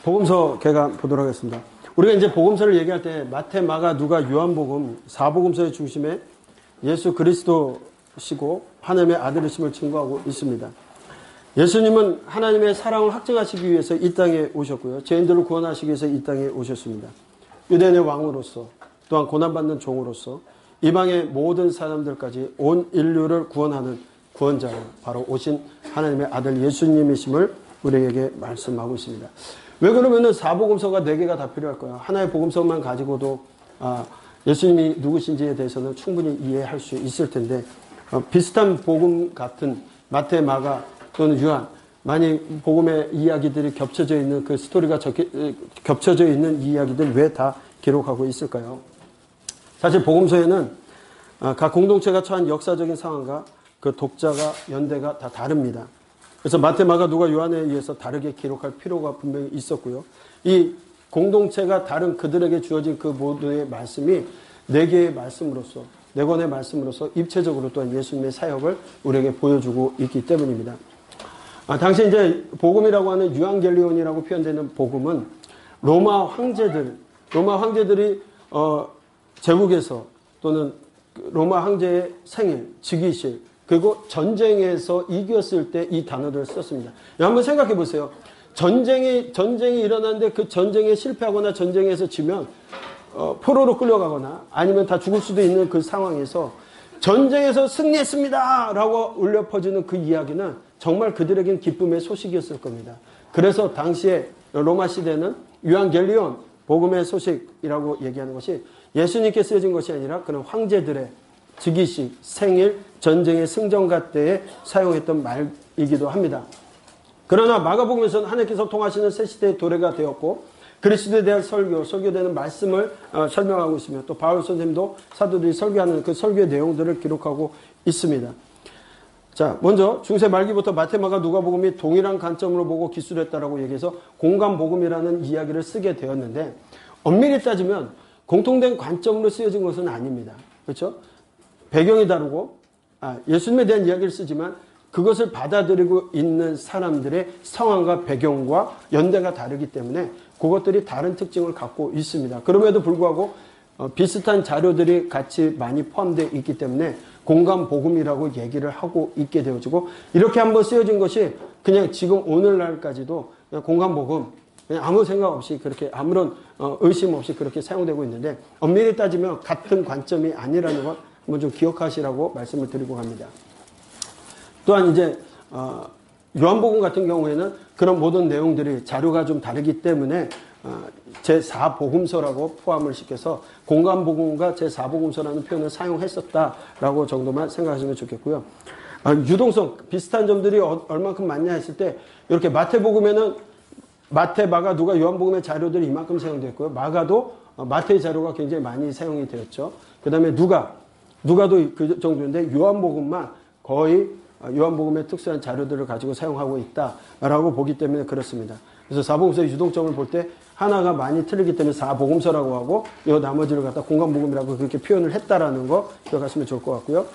복음서 개관 보도록 하겠습니다. 우리가 이제 복음서를 얘기할 때 마태, 마가, 누가, 요한복음 4복음서의 중심에 예수 그리스도시고 하나님의 아들이심을 증거하고 있습니다. 예수님은 하나님의 사랑을 확증하시기 위해서 이 땅에 오셨고요. 죄인들을 구원하시기 위해서 이 땅에 오셨습니다. 유대인의 왕으로서 또한 고난받는 종으로서 이방의 모든 사람들까지 온 인류를 구원하는 구원자로 바로 오신 하나님의 아들 예수님이심을 우리에게 말씀하고 있습니다. 왜 그러면은 4복음서가 4개가 다 필요할 거예요. 하나의 복음서만 가지고도 예수님이 누구신지에 대해서는 충분히 이해할 수 있을 텐데 비슷한 복음 같은 마태, 마가 또는 요한 많이 복음의 이야기들이 겹쳐져 있는 그 스토리가 겹쳐져 있는 이야기들 왜 다 기록하고 있을까요? 사실 복음서에는 각 공동체가 처한 역사적인 상황과 그 독자가 연대가 다 다릅니다. 그래서 마태, 마가, 누가, 요한에 의해서 다르게 기록할 필요가 분명히 있었고요. 이 공동체가 다른 그들에게 주어진 그 모두의 말씀이 4개의 말씀으로서 4권의 말씀으로서 입체적으로 또한 예수님의 사역을 우리에게 보여주고 있기 때문입니다. 당시 이제 복음이라고 하는 유앙겔리온이라고 표현되는 복음은 로마 황제들이 제국에서 또는 로마 황제의 생일, 즉위실 그리고 전쟁에서 이겼을 때 이 단어를 썼습니다. 한번 생각해 보세요. 전쟁이 일어났는데 그 전쟁에 실패하거나 전쟁에서 지면 포로로 끌려가거나 아니면 다 죽을 수도 있는 그 상황에서 전쟁에서 승리했습니다 라고 울려 퍼지는 그 이야기는 정말 그들에겐 기쁨의 소식이었을 겁니다. 그래서 당시에 로마 시대는 유앙겔리온 복음의 소식이라고 얘기하는 것이 예수님께 쓰여진 것이 아니라 그런 황제들의 즉위식, 생일, 전쟁의 승전가 때에 사용했던 말이기도 합니다. 그러나 마가복음에서는 하나님께서 통하시는 새 시대의 도래가 되었고 그리스도에 대한 설교되는 말씀을 설명하고 있으며 또 바울 선생님도 사도들이 설교하는 그 설교의 내용들을 기록하고 있습니다. 자, 먼저 중세 말기부터 마태, 마가, 누가복음이 동일한 관점으로 보고 기술했다라고 얘기해서 공간복음이라는 이야기를 쓰게 되었는데 엄밀히 따지면 공통된 관점으로 쓰여진 것은 아닙니다. 그렇죠? 배경이 다르고 예수님에 대한 이야기를 쓰지만 그것을 받아들이고 있는 사람들의 상황과 배경과 연대가 다르기 때문에 그것들이 다른 특징을 갖고 있습니다. 그럼에도 불구하고 비슷한 자료들이 같이 많이 포함되어 있기 때문에 공간복음이라고 얘기를 하고 있게 되어지고 이렇게 한번 쓰여진 것이 그냥 지금 오늘날까지도 그냥 공간복음 그냥 아무 생각 없이 그렇게 아무런 의심 없이 그렇게 사용되고 있는데 엄밀히 따지면 같은 관점이 아니라는 것 한번 좀 기억하시라고 말씀을 드리고 갑니다. 또한 이제 요한복음 같은 경우에는 그런 모든 내용들이 자료가 좀 다르기 때문에 제4복음서라고 포함을 시켜서 공간복음과 제4복음서라는 표현을 사용했었다라고 정도만 생각하시면 좋겠고요. 유동성 비슷한 점들이 얼만큼 많냐 했을 때 이렇게 마태복음에는 마태, 마가, 누가, 요한복음의 자료들이 이만큼 사용됐고요. 마가도 마태의 자료가 굉장히 많이 사용이 되었죠. 그 다음에 누가도 그 정도인데 요한복음만 거의 요한복음의 특수한 자료들을 가지고 사용하고 있다라고 보기 때문에 그렇습니다. 그래서 4복음서의 유동점을 볼 때 하나가 많이 틀리기 때문에 4복음서라고 하고 이 나머지를 갖다 공간복음이라고 그렇게 표현을 했다라는 거 기억하시면 좋을 것 같고요.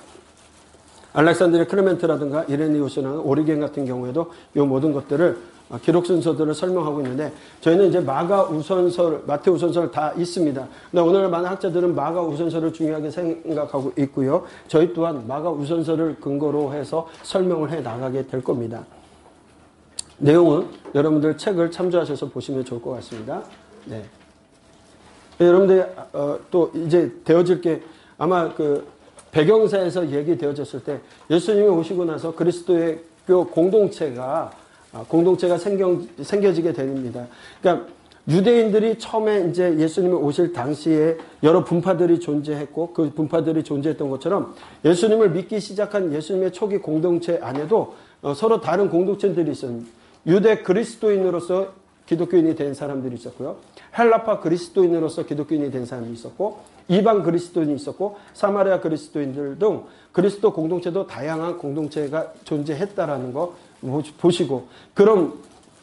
알렉산드리아 클레멘트라든가 이레니우스나 오리겐 같은 경우에도 이 모든 것들을 기록 순서들을 설명하고 있는데 저희는 이제 마가 우선설, 마태 우선설 다 있습니다. 근데 오늘 많은 학자들은 마가 우선설을 중요하게 생각하고 있고요. 저희 또한 마가 우선설을 근거로 해서 설명을 해 나가게 될 겁니다. 내용은 여러분들 책을 참조하셔서 보시면 좋을 것 같습니다. 네. 여러분들 또 이제 되어질 게 아마 그 배경사에서 얘기되어졌을 때 예수님이 오시고 나서 그리스도의 그 공동체가 생겨지게 됩니다. 그러니까 유대인들이 처음에 이제 예수님이 오실 당시에 여러 분파들이 존재했고 그 분파들이 존재했던 것처럼 예수님을 믿기 시작한 예수님의 초기 공동체 안에도 서로 다른 공동체들이 있었습니다. 유대 그리스도인으로서 기독교인이 된 사람들이 있었고요. 헬라파 그리스도인으로서 기독교인이 된 사람이 있었고 이방 그리스도인이 있었고 사마리아 그리스도인들 등 그리스도 공동체도 다양한 공동체가 존재했다라는 거 보시고 그런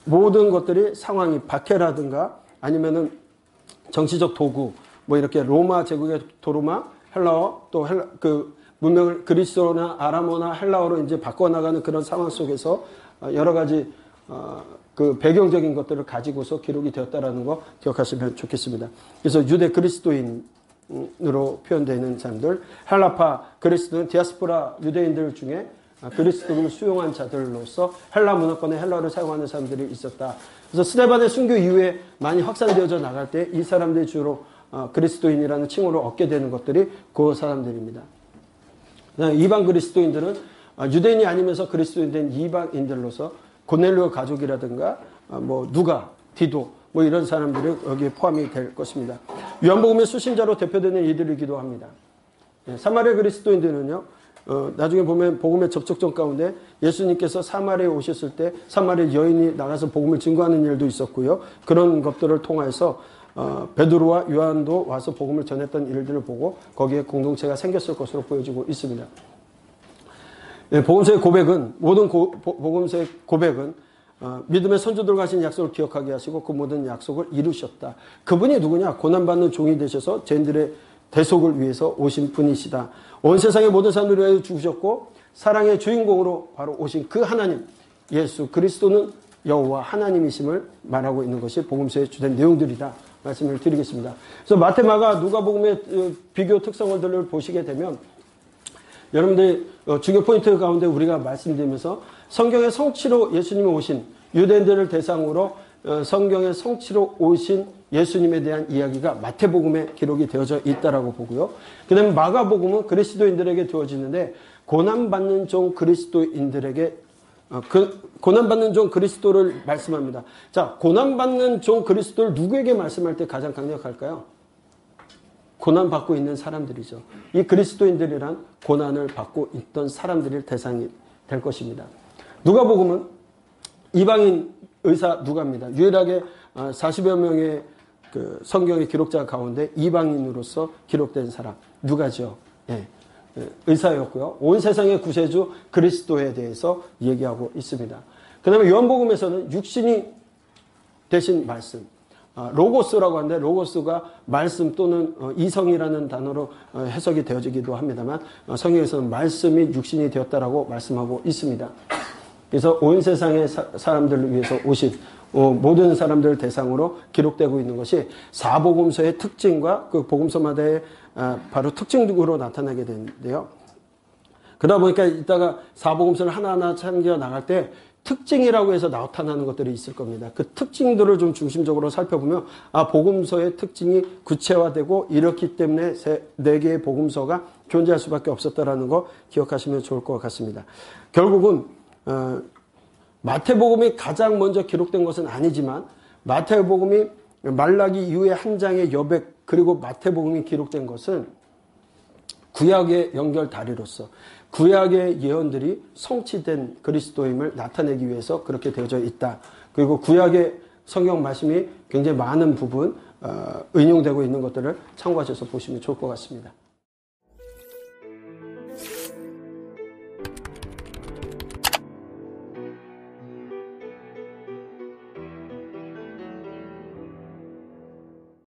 모든 것들이 상황이 박해라든가 아니면은 정치적 도구 뭐 이렇게 로마 제국의 도로마 헬라어 또 그 문명을 그리스어나 아람어나 헬라어로 이제 바꿔나가는 그런 상황 속에서 여러 가지 그 배경적인 것들을 가지고서 기록이 되었다라는 거 기억하시면 좋겠습니다. 그래서 유대 그리스도인으로 표현되어 있는 사람들, 헬라파 그리스도인, 디아스포라 유대인들 중에 그리스도를 수용한 자들로서 헬라 문화권의 헬라어를 사용하는 사람들이 있었다. 그래서 스데반의 순교 이후에 많이 확산되어져 나갈 때 이 사람들이 주로 그리스도인이라는 칭호를 얻게 되는 것들이 그 사람들입니다. 이방 그리스도인들은 유대인이 아니면서 그리스도인 된 이방인들로서 고넬료 가족이라든가 누가, 디도 이런 사람들이 여기에 포함이 될 것입니다. 요한복음의 수신자로 대표되는 이들이기도 합니다. 사마리아 그리스도인들은요, 나중에 보면 복음의 접촉점 가운데 예수님께서 사마리아에 오셨을 때 사마리아 여인이 나가서 복음을 증거하는 일도 있었고요. 그런 것들을 통해서 베드로와 요한도 와서 복음을 전했던 일들을 보고 거기에 공동체가 생겼을 것으로 보여지고 있습니다. 복음서의 고백은, 모든 복음서의 고백은 믿음의 선조들과 하신 약속을 기억하게 하시고 그 모든 약속을 이루셨다. 그분이 누구냐? 고난받는 종이 되셔서 죄인들의 대속을 위해서 오신 분이시다. 온 세상의 모든 사람들을 위하여 죽으셨고 사랑의 주인공으로 바로 오신 그 하나님, 예수 그리스도는 여호와 하나님이심을 말하고 있는 것이 복음서의 주된 내용들이다 말씀을 드리겠습니다. 그래서 마태, 마가, 누가복음의 비교 특성들을 보시게 되면 여러분들이 중요 포인트 가운데 우리가 말씀드리면서 성경의 성취로 예수님이 오신, 유대인들을 대상으로 성경의 성취로 오신 예수님에 대한 이야기가 마태복음에 기록이 되어져 있다라고 보고요. 그 다음에 마가복음은 그리스도인들에게 주어지는데 고난받는 종 그리스도인들에게 고난받는 종 그리스도를 말씀합니다. 자, 고난받는 종 그리스도를 누구에게 말씀할 때 가장 강력할까요? 고난받고 있는 사람들이죠. 이 그리스도인들이란 고난을 받고 있던 사람들이 대상이 될 것입니다. 누가복음은 이방인 의사 누가입니다. 유일하게 40여 명의 그 성경의 기록자 가운데 이방인으로서 기록된 사람 누가죠. 예. 의사였고요. 온 세상의 구세주 그리스도에 대해서 얘기하고 있습니다. 그 다음에 요한복음에서는 육신이 되신 말씀, 로고스라고 하는데 로고스가 말씀 또는 이성이라는 단어로 해석이 되어지기도 합니다만 성경에서는 말씀이 육신이 되었다라고 말씀하고 있습니다. 그래서 온 세상의 사람들을 위해서 오신 모든 사람들을 대상으로 기록되고 있는 것이 사복음서의 특징과 그 복음서마다의 바로 특징으로 나타나게 되는데요. 그러다 보니까 이따가 사복음서를 하나하나 참겨 나갈 때 특징이라고 해서 나타나는 것들이 있을 겁니다. 그 특징들을 좀 중심적으로 살펴보면 복음서의 특징이 구체화되고 이렇기 때문에 4개의 복음서가 존재할 수밖에 없었다라는 거 기억하시면 좋을 것 같습니다. 결국은 마태복음이 가장 먼저 기록된 것은 아니지만 마태복음이 말라기 이후에 한 장의 여백 그리고 마태복음이 기록된 것은 구약의 연결다리로서 구약의 예언들이 성취된 그리스도임을 나타내기 위해서 그렇게 되어져 있다. 그리고 구약의 성경 말씀이 굉장히 많은 부분 인용되고 있는 것들을 참고하셔서 보시면 좋을 것 같습니다.